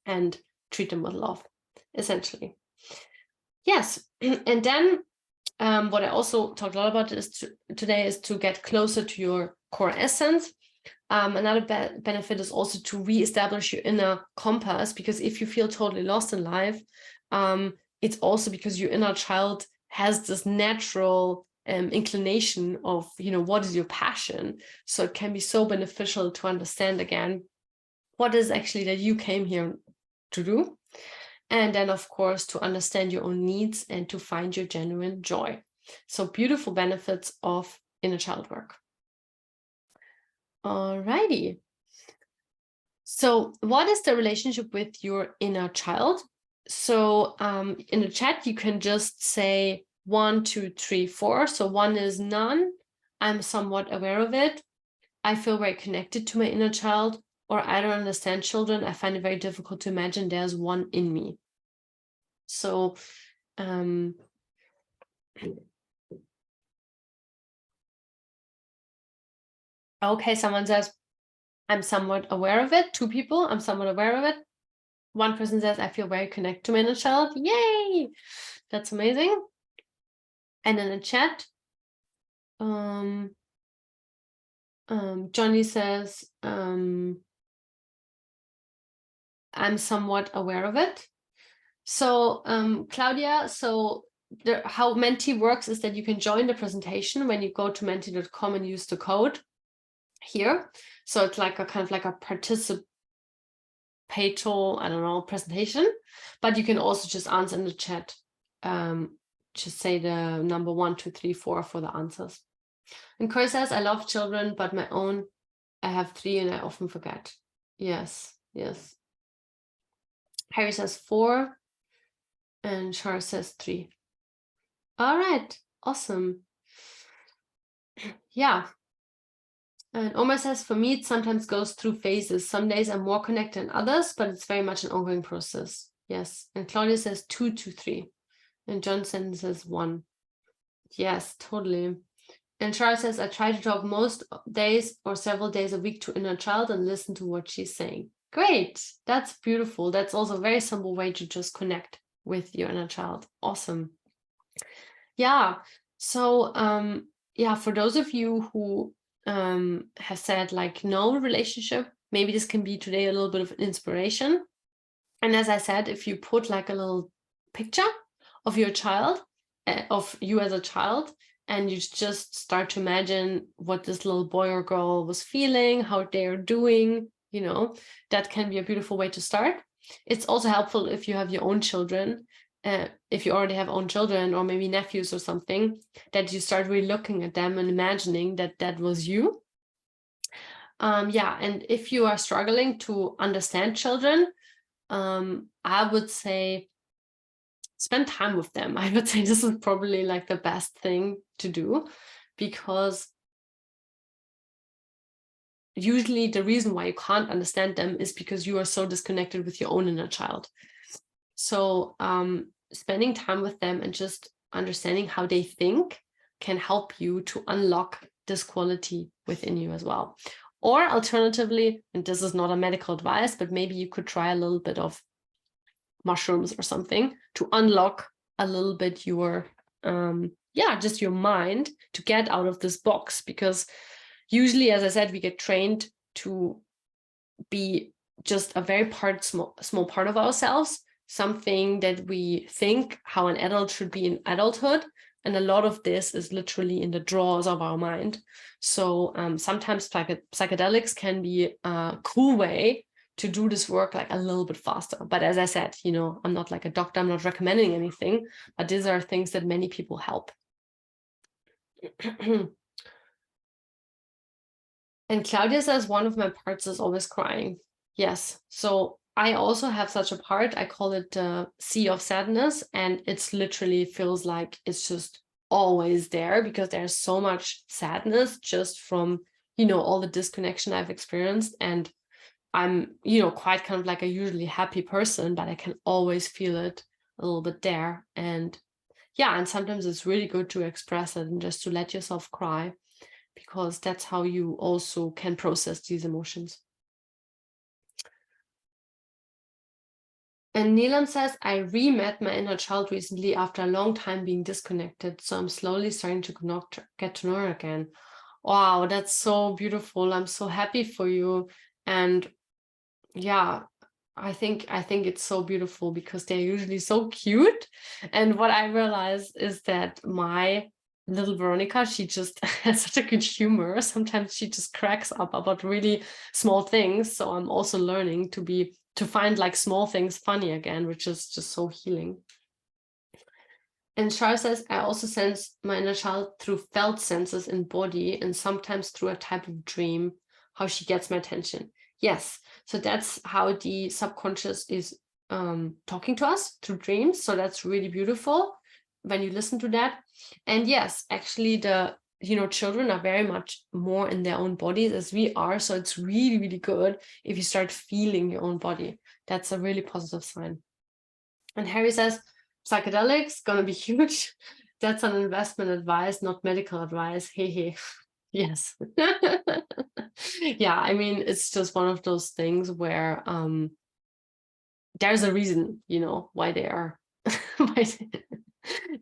and treat them with love, essentially. Yes. And then what I also talked a lot about today is to get closer to your core essence. Another benefit is also to reestablish your inner compass, because if you feel totally lost in life, it's also because your inner child has this natural inclination of, you know, what is your passion. So it can be so beneficial to understand again what is actually that you came here to do. And then, of course, to understand your own needs and to find your genuine joy. So beautiful benefits of inner child work. Alrighty. So what is the relationship with your inner child? So in the chat, you can just say 1, 2, 3, 4. So 1 is none. I'm somewhat aware of it. I feel very connected to my inner child. Or I don't understand children. I find it very difficult to imagine there's one in me. So Okay, someone says, I'm somewhat aware of it. 2 people, I'm somewhat aware of it. 1 person says, I feel very connected to my inner child. Yay! That's amazing. And in the chat, Johnny says, I'm somewhat aware of it. So Claudia, so how Menti works is that you can join the presentation when you go to menti.com and use the code here. So it's like a kind of like a participatory, I don't know, presentation, but you can also just answer in the chat. Just say the number 1, 2, 3, 4 for the answers. And Corey says, I love children, but my own, I have 3 and I often forget. Yes, yes. Harry says 4 and Charles says 3. All right, awesome. Yeah. And Omar says, for me, it sometimes goes through phases. Some days I'm more connected than others, but it's very much an ongoing process. Yes. And Claudia says 2 to 3. And Johnson says 1. Yes, totally. And Charles says, I try to talk most days or several days a week to inner child and listen to what she's saying. Great. That's beautiful. That's also a very simple way to just connect with your inner child. Awesome. Yeah. So, yeah, for those of you who have said like no relationship, maybe this can be today a little bit of inspiration. And as I said, if you put like a little picture of your child, of you as a child, and you just start to imagine what this little boy or girl was feeling, how they're doing, you know, that can be a beautiful way to start. It's also helpful if you have your own children, if you already have own children or maybe nephews or something, that you start really looking at them and imagining that that was you. Yeah, and if you are struggling to understand children, I would say spend time with them. I would say this is probably like the best thing to do, because usually the reason why you can't understand them is because you are so disconnected with your own inner child. So spending time with them and just understanding how they think can help you to unlock this quality within you as well. Or alternatively, and this is not a medical advice, but maybe you could try a little bit of mushrooms or something to unlock a little bit your yeah, just your mind to get out of this box. Because usually, as I said, we get trained to be just a very small part of ourselves, something that we think how an adult should be in adulthood. And a lot of this is literally in the drawers of our mind. So sometimes psychedelics can be a cool way to do this work like a little bit faster. But as I said, you know, I'm not like a doctor, I'm not recommending anything, but these are things that many people help. And Claudia says, one of my parts is always crying. Yes. So I also have such a part. I call it the sea of sadness. And it's literally feels like it's just always there, because there's so much sadness just from, you know, all the disconnection I've experienced. And I'm, you know, quite kind of like a usually happy person, but I can always feel it a little bit there. And yeah, and sometimes it's really good to express it and just to let yourself cry, because that's how you also can process these emotions. And Neelam says, I re-met my inner child recently after a long time being disconnected. So I'm slowly starting to get to know her again. Wow, that's so beautiful. I'm so happy for you. And yeah, I think it's so beautiful because they're usually so cute. And what I realized is that my little Veronica, she just has such a good humor. Sometimes she just cracks up about really small things. So I'm also learning to find like small things funny again, which is just so healing. And Charles says, I also sense my inner child through felt senses in body and sometimes through a type of dream, how she gets my attention. Yes, so that's how the subconscious is talking to us through dreams. So that's really beautiful when you listen to that. And yes, actually the, you know, children are very much more in their own bodies as we are. So it's really, really good if you start feeling your own body. That's a really positive sign. And Harry says, psychedelics gonna be huge. That's an investment advice, not medical advice. Hey, hey. Yes. Yeah, I mean, it's just one of those things where there's a reason, you know, why they are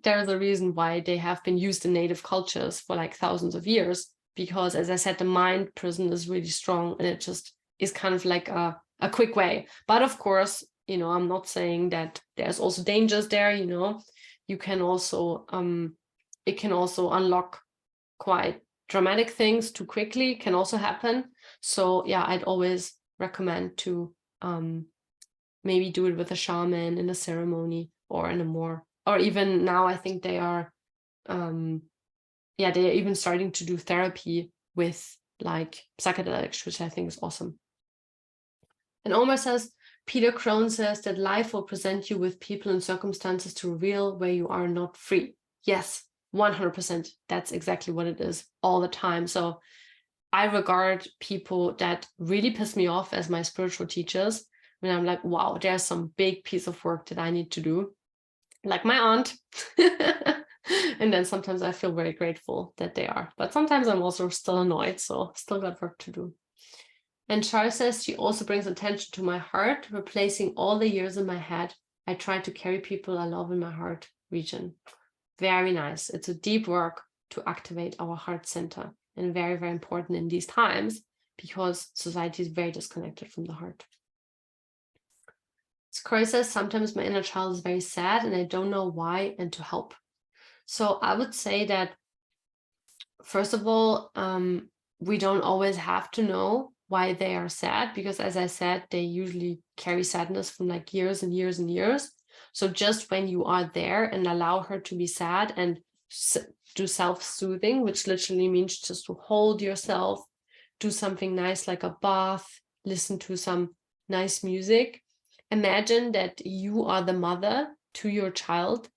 there's a reason why they have been used in native cultures for like thousands of years, because as I said, the mind prison is really strong, and it just is kind of like a quick way. But of course, you know, I'm not saying that there's also dangers there, you know. You can also it can also unlock quite dramatic things too quickly, can also happen. So yeah, I'd always recommend to maybe do it with a shaman in a ceremony, or in a more, or even now I think they are yeah, they're even starting to do therapy with like psychedelics, which I think is awesome. And Omar says, Peter Crone says that life will present you with people and circumstances to reveal where you are not free. Yes, 100%. That's exactly what it is all the time. So I regard people that really piss me off as my spiritual teachers, when I'm like, wow, there's some big piece of work that I need to do, like my aunt. And then sometimes I feel very grateful that they are, but sometimes I'm also still annoyed, so still got work to do. And Char says, she also brings attention to my heart, replacing all the years in my head. I try to carry people I love in my heart region. Very nice. It's a deep work to activate our heart center, and very, very important in these times, because society is very disconnected from the heart. Corey says, sometimes my inner child is very sad and I don't know why and to help. So I would say that, first of all, we don't always have to know why they are sad, because as I said, they usually carry sadness from like years and years and years. So just when you are there and allow her to be sad, and do self-soothing, which literally means just to hold yourself, do something nice like a bath, listen to some nice music. Imagine that you are the mother to your child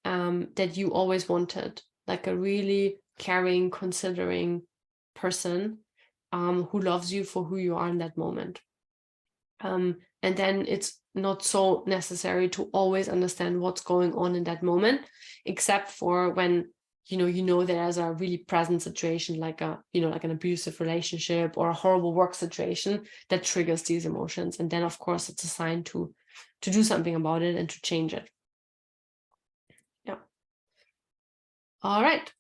that you always wanted, like a really caring, considering person who loves you for who you are in that moment. And then it's not so necessary to always understand what's going on in that moment, except for when you know there's a really present situation, like like an abusive relationship or a horrible work situation that triggers these emotions. And then of course it's a sign to do something about it and to change it. Yeah. All right.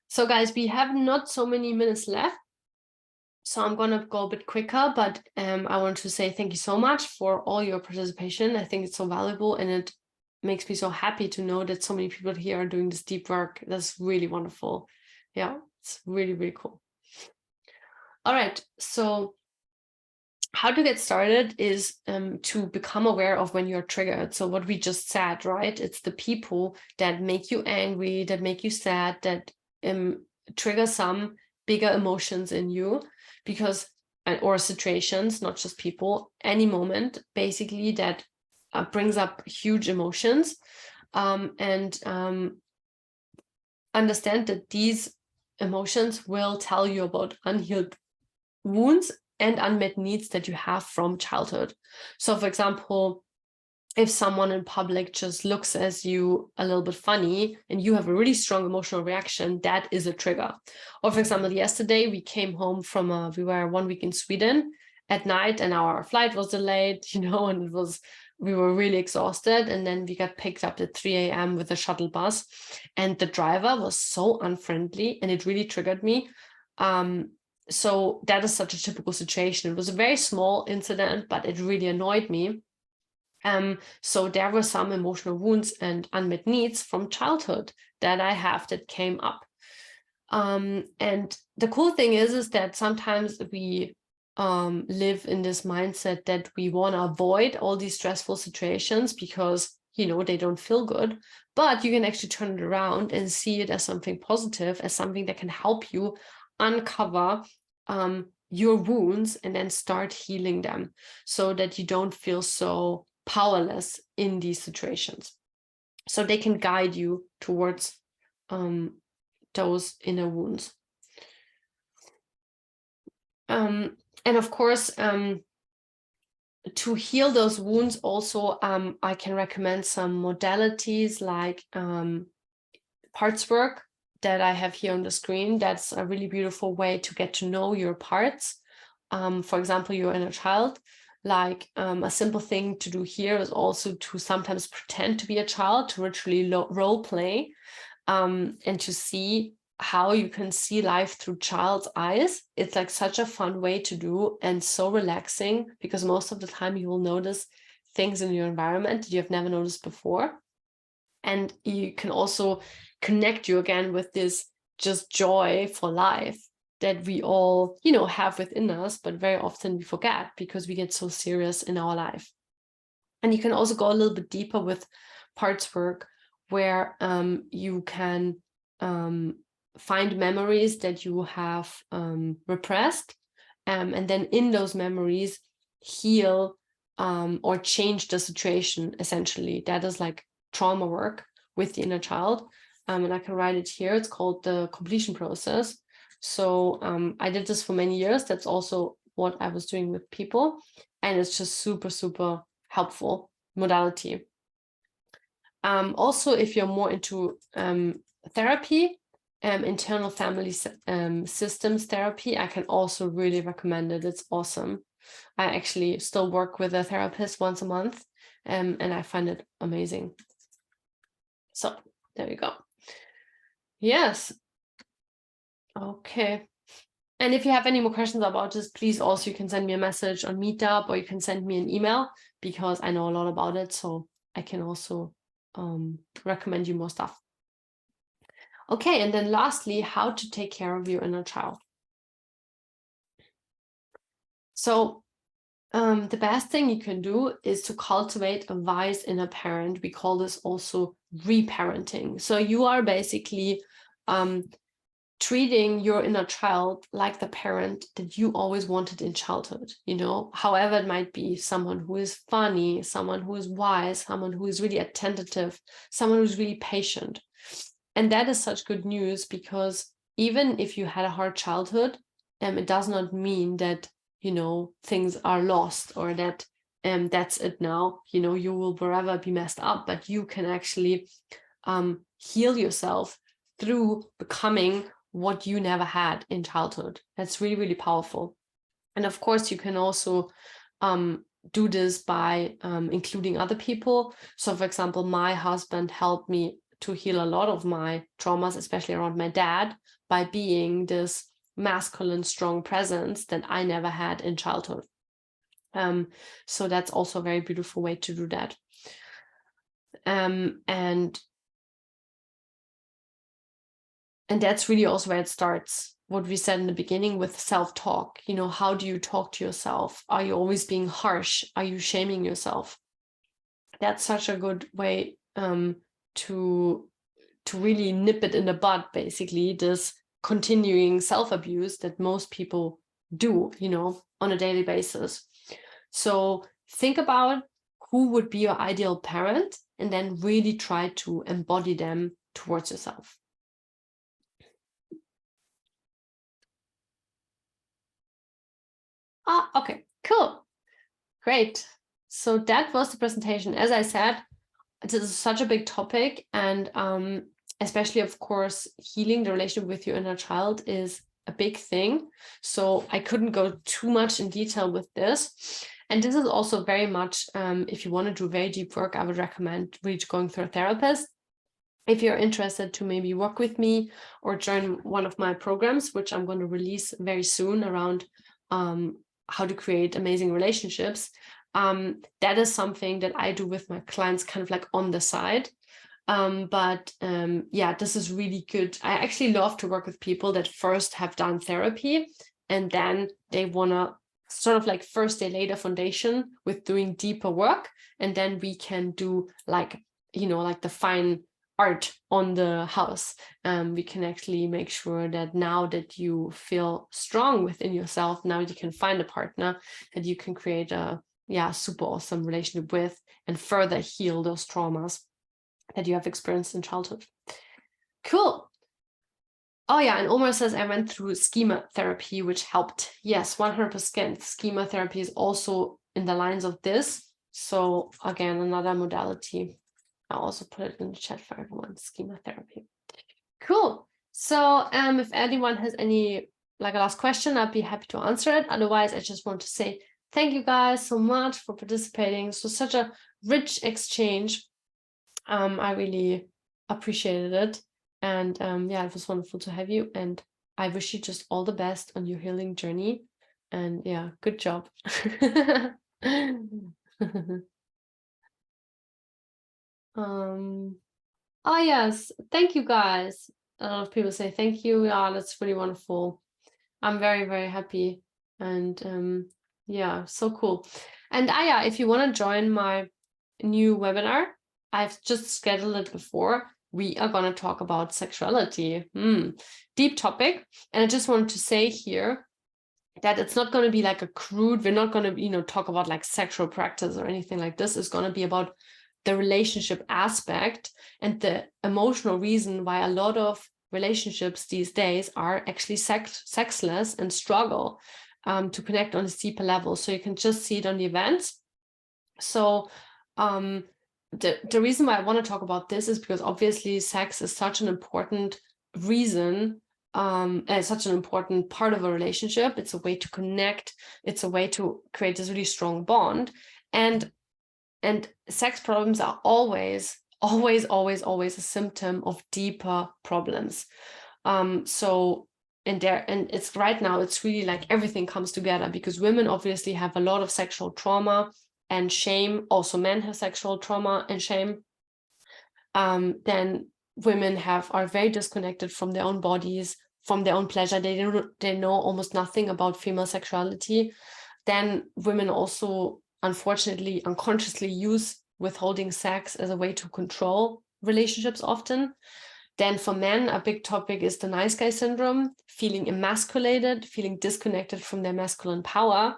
So guys, we have not so many minutes left, so I'm going to go a bit quicker, but I want to say thank you so much for all your participation. I think it's so valuable, and it makes me so happy to know that so many people here are doing this deep work. That's really wonderful. Yeah, it's really, really cool. All right, so how to get started is to become aware of when you're triggered. So what we just said, right? It's the people that make you angry, that make you sad, that trigger some bigger emotions in you, because or situations, not just people, any moment basically that brings up huge emotions, and understand that these emotions will tell you about unhealed wounds and unmet needs that you have from childhood. So for example, if someone in public just looks at you a little bit funny and you have a really strong emotional reaction, that is a trigger. Or for example, yesterday we came home from we were 1 week in Sweden at night, and our flight was delayed, and we were really exhausted. And then we got picked up at 3 a.m. with a shuttle bus, and the driver was so unfriendly, and it really triggered me. So that is such a typical situation. It was a very small incident, but it really annoyed me. So there were some emotional wounds and unmet needs from childhood that I have that came up. And the cool thing is that sometimes we live in this mindset that we want to avoid all these stressful situations because, they don't feel good. But you can actually turn it around and see it as something positive, as something that can help you uncover your wounds and then start healing them, so that you don't feel so powerless in these situations. So they can guide you towards those inner wounds. And of course, to heal those wounds also, I can recommend some modalities like parts work that I have here on the screen. That's a really beautiful way to get to know your parts. For example, your inner child. Like a simple thing to do here is also to sometimes pretend to be a child, to literally role play, and to see how you can see life through child's eyes. It's like such a fun way to do and so relaxing, because most of the time you will notice things in your environment that you have never noticed before. And you can also connect you again with this just joy for life that we all, you know, have within us, but very often we forget because we get so serious in our life. And you can also go a little bit deeper with parts work, where you can find memories that you have repressed, and then in those memories heal or change the situation. Essentially, that is like trauma work with the inner child. And I can write it here. It's called the completion process. So I did this for many years. That's also what I was doing with people, and it's just super, super helpful modality. Also, if you're more into therapy, internal family systems therapy, I can also really recommend it. It's awesome. I actually still work with a therapist once a month, and I find it amazing. So there you go. Yes. Okay. And if you have any more questions about this, please also, you can send me a message on Meetup, or you can send me an email, because I know a lot about it. So I can also recommend you more stuff. Okay, and then lastly, how to take care of your inner child. So the best thing you can do is to cultivate a wise inner parent. We call this also reparenting. So you are basically treating your inner child like the parent that you always wanted in childhood, you know, however it might be, someone who is funny, someone who is wise, someone who is really attentive, someone who's really patient. And that is such good news, because even if you had a hard childhood, it does not mean that, you know, things are lost, or that that's it now, you know, you will forever be messed up. But you can actually heal yourself through becoming what you never had in childhood. That's really, really powerful. And of course, you can also do this by including other people. So for example, my husband helped me to heal a lot of my traumas, especially around my dad, by being this masculine, strong presence that I never had in childhood. So that's also a very beautiful way to do that. And that's really also where it starts. What we said in the beginning with self-talk, you know, how do you talk to yourself? Are you always being harsh? Are you shaming yourself? That's such a good way to really nip it in the bud, basically, this continuing self-abuse that most people do, you know, on a daily basis. So think about who would be your ideal parent, and then really try to embody them towards yourself. Okay, cool. Great. So that was the presentation. As I said, this is such a big topic, and especially, of course, healing the relationship with your inner child is a big thing. So I couldn't go too much in detail with this. And this is also very much, if you want to do very deep work, I would recommend really going through a therapist. If you're interested to maybe work with me or join one of my programs, which I'm going to release very soon, around how to create amazing relationships, that is something that I do with my clients kind of like on the side. Yeah, this is really good. I actually love to work with people that first have done therapy, and then they want to sort of like first they lay the foundation with doing deeper work, and then we can do like, you know, like the fine art on the house. We can actually make sure that now that you feel strong within yourself, now you can find a partner that you can create a super awesome relationship with, and further heal those traumas that you have experienced in childhood. Cool. Oh yeah, and Omar says I went through schema therapy, which helped. Yes, 100%. Schema therapy is also in the lines of this. So again, another modality. I'll also put it in the chat for everyone, schema therapy. Cool. So if anyone has any like a last question, I'd be happy to answer it. Otherwise, I just want to say thank you guys so much for participating. So such a rich exchange. I really appreciated it. And yeah, it was wonderful to have you. And I wish you just all the best on your healing journey. And yeah, good job. Oh yes, thank you guys. A lot of people say thank you. Yeah, that's really wonderful. I'm very, very happy. And yeah, so cool. And yeah, if you want to join my new webinar, I've just scheduled it before. We are going to talk about sexuality. Deep topic. And I just wanted to say here that it's not going to be like a crude, we're not going to, talk about like sexual practice or anything like this. It's going to be about the relationship aspect and the emotional reason why a lot of relationships these days are actually sexless and struggle to connect on a deeper level. So you can just see it on the events. So the reason why I want to talk about this is because obviously sex is such an important reason, it's such an important part of a relationship. It's a way to connect. It's a way to create this really strong bond. And sex problems are always a symptom of deeper problems. So and it's right now, it's really like everything comes together because women obviously have a lot of sexual trauma and shame. Also men have sexual trauma and shame. Then women are very disconnected from their own bodies, from their own pleasure. They know almost nothing about female sexuality. Then women also unfortunately unconsciously use withholding sex as a way to control relationships often. Then for men, a big topic is the nice guy syndrome, feeling emasculated, feeling disconnected from their masculine power,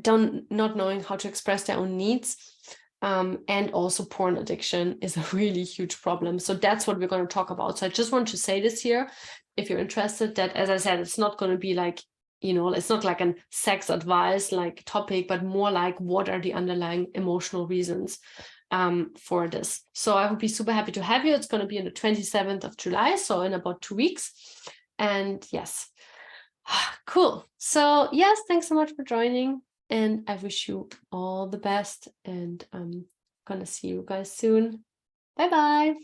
not knowing how to express their own needs. And also porn addiction is a really huge problem. So that's what we're going to talk about. So I just want to say this here, if you're interested, that as I said, it's not going to be like, it's not like a sex advice like topic, but more like what are the underlying emotional reasons for this. So I would be super happy to have you. It's going to be on the 27th of July, so in about 2 weeks. And yes, cool. So yes, thanks so much for joining. And I wish you all the best. And I'm gonna see you guys soon. Bye bye.